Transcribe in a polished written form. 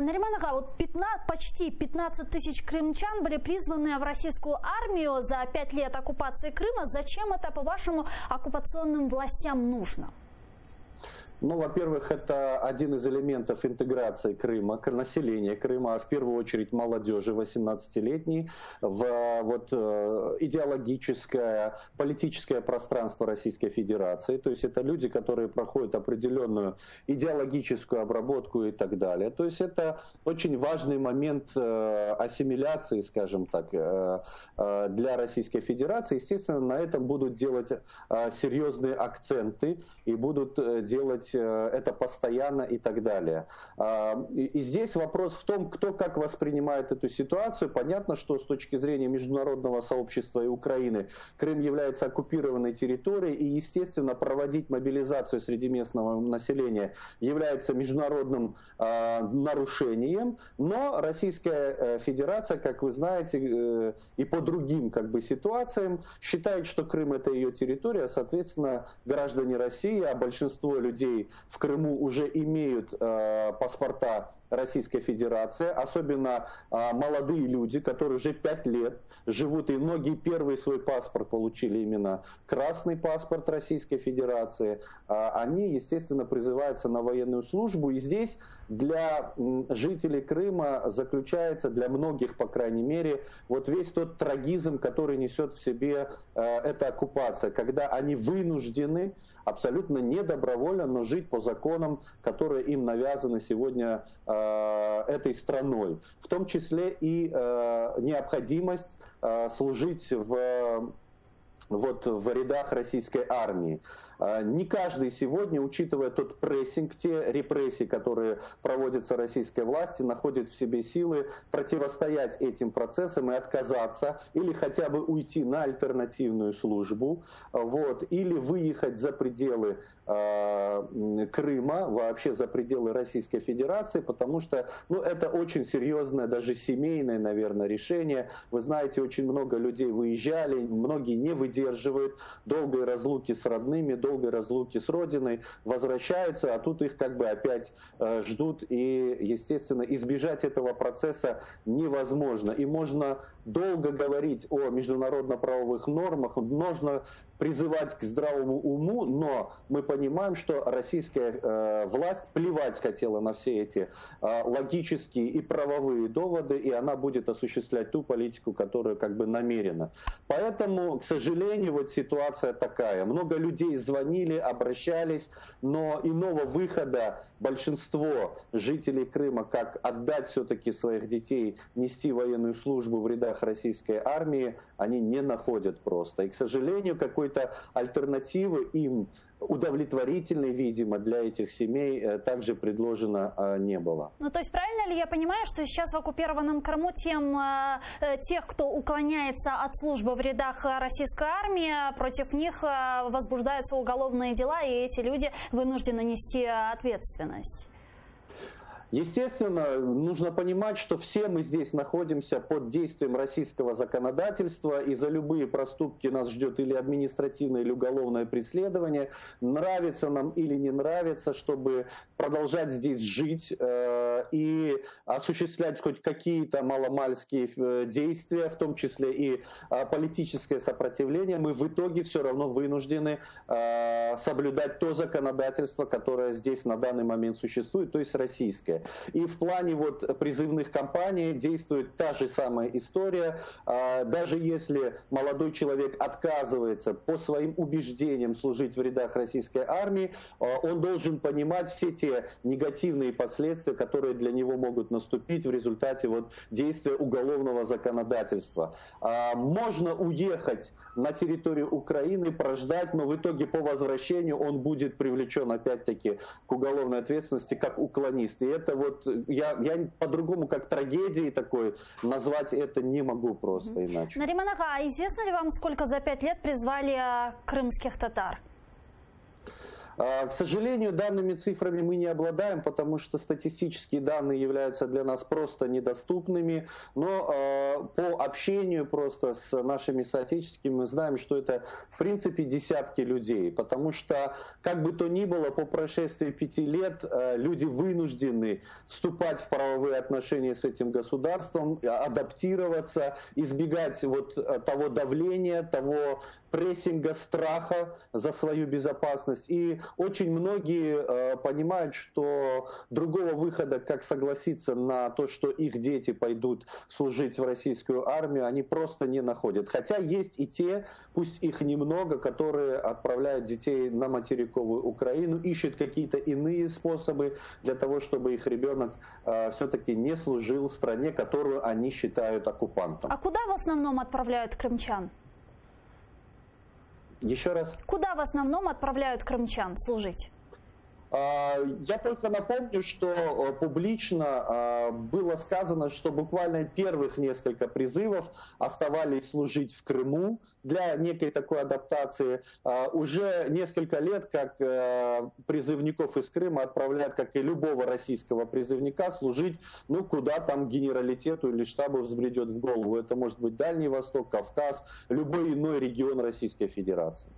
Нариман Ага, вот почти 15 тысяч крымчан были призваны в российскую армию за 5 лет оккупации Крыма. Зачем это, по-вашему, оккупационным властям нужно? Ну, во-первых, это один из элементов интеграции Крыма, населения Крыма, а в первую очередь молодежи 18-летней, в идеологическое, политическое пространство Российской Федерации. То есть это люди, которые проходят определенную идеологическую обработку и так далее. То есть это очень важный момент ассимиляции, скажем так, для Российской Федерации. Естественно, на этом будут делать серьезные акценты и будут делать это постоянно и так далее. И здесь вопрос в том, кто как воспринимает эту ситуацию. Понятно, что с точки зрения международного сообщества и Украины Крым является оккупированной территорией, и, естественно, проводить мобилизацию среди местного населения является международным нарушением. Но Российская Федерация, как вы знаете, и по другим ситуациям считает, что Крым — это ее территория, соответственно, граждане России, а большинство людей в Крыму уже имеют паспорта Российской Федерации, особенно молодые люди, которые уже 5 лет живут, и многие первый свой паспорт получили именно красный паспорт Российской Федерации, они, естественно, призываются на военную службу. И здесь для жителей Крыма заключается, для многих, по крайней мере, вот весь тот трагизм, который несет в себе эта оккупация, когда они вынуждены абсолютно недобровольно, но жить по законам, которые им навязаны сегодня этой страной. В том числе и необходимость служить в рядах российской армии. Не каждый сегодня, учитывая тот прессинг, те репрессии, которые проводятся российской властью, находит в себе силы противостоять этим процессам и отказаться, или хотя бы уйти на альтернативную службу, или выехать за пределы Крыма, вообще за пределы Российской Федерации, потому что это очень серьезное, даже семейное, наверное, решение. Вы знаете, очень много людей выезжали, многие не выдерживают долгой разлуки с родными, долгой разлуки с родиной, возвращаются, а тут их опять ждут, и, естественно, избежать этого процесса невозможно. И можно долго говорить о международно-правовых нормах, можно призывать к здравому уму, но мы понимаем, что российская власть плевать хотела на все эти логические и правовые доводы, и она будет осуществлять ту политику, которую намерена. Поэтому, к сожалению, ситуация такая. Много людей звонили, обращались, но иного выхода большинство жителей Крыма, как отдать все-таки своих детей, нести военную службу в рядах российской армии, они не находят просто. И, к сожалению, какой-то альтернативы им удовлетворительной, видимо, для этих семей также предложено не было. То есть правильно ли я понимаю, что сейчас в оккупированном Крыму тех, кто уклоняется от службы в рядах российской армии, против них возбуждаются уголовные дела, и эти люди вынуждены нести ответственность? Естественно, нужно понимать, что все мы здесь находимся под действием российского законодательства, и за любые проступки нас ждет или административное, или уголовное преследование. Нравится нам или не нравится, чтобы продолжать здесь жить и осуществлять хоть какие-то маломальские действия, в том числе и политическое сопротивление, мы в итоге все равно вынуждены соблюдать то законодательство, которое здесь на данный момент существует, то есть российское. И в плане призывных кампаний действует та же самая история. Даже если молодой человек отказывается по своим убеждениям служить в рядах российской армии, он должен понимать все те негативные последствия, которые для него могут наступить в результате действия уголовного законодательства. Можно уехать на территорию Украины, прождать, но в итоге по возвращению он будет привлечен опять-таки к уголовной ответственности как уклонист. И это я по-другому, как трагедией такой, назвать это не могу просто иначе. Нариман Ага, а известно ли вам, сколько за 5 лет призвали крымских татар? К сожалению, данными цифрами мы не обладаем, потому что статистические данные являются для нас просто недоступными, но по общению просто с нашими соотечественниками мы знаем, что это в принципе десятки людей, потому что, как бы то ни было, по прошествии 5 лет люди вынуждены вступать в правовые отношения с этим государством, адаптироваться, избегать вот того давления, того прессинга, страха за свою безопасность. И очень многие понимают, что другого выхода, как согласиться на то, что их дети пойдут служить в российскую армию, они просто не находят. Хотя есть и те, пусть их немного, которые отправляют детей на материковую Украину, ищут какие-то иные способы для того, чтобы их ребенок все-таки не служил в стране, которую они считают оккупантом. А куда в основном отправляют крымчан? Еще раз. Куда в основном отправляют крымчан служить? Я только напомню, что публично было сказано, что буквально первых несколько призывов оставались служить в Крыму для некой такой адаптации. Уже несколько лет, как призывников из Крыма отправляют, как и любого российского призывника, служить, ну, куда там генералитету или штабу взбредет в голову. Это может быть Дальний Восток, Кавказ, любой иной регион Российской Федерации.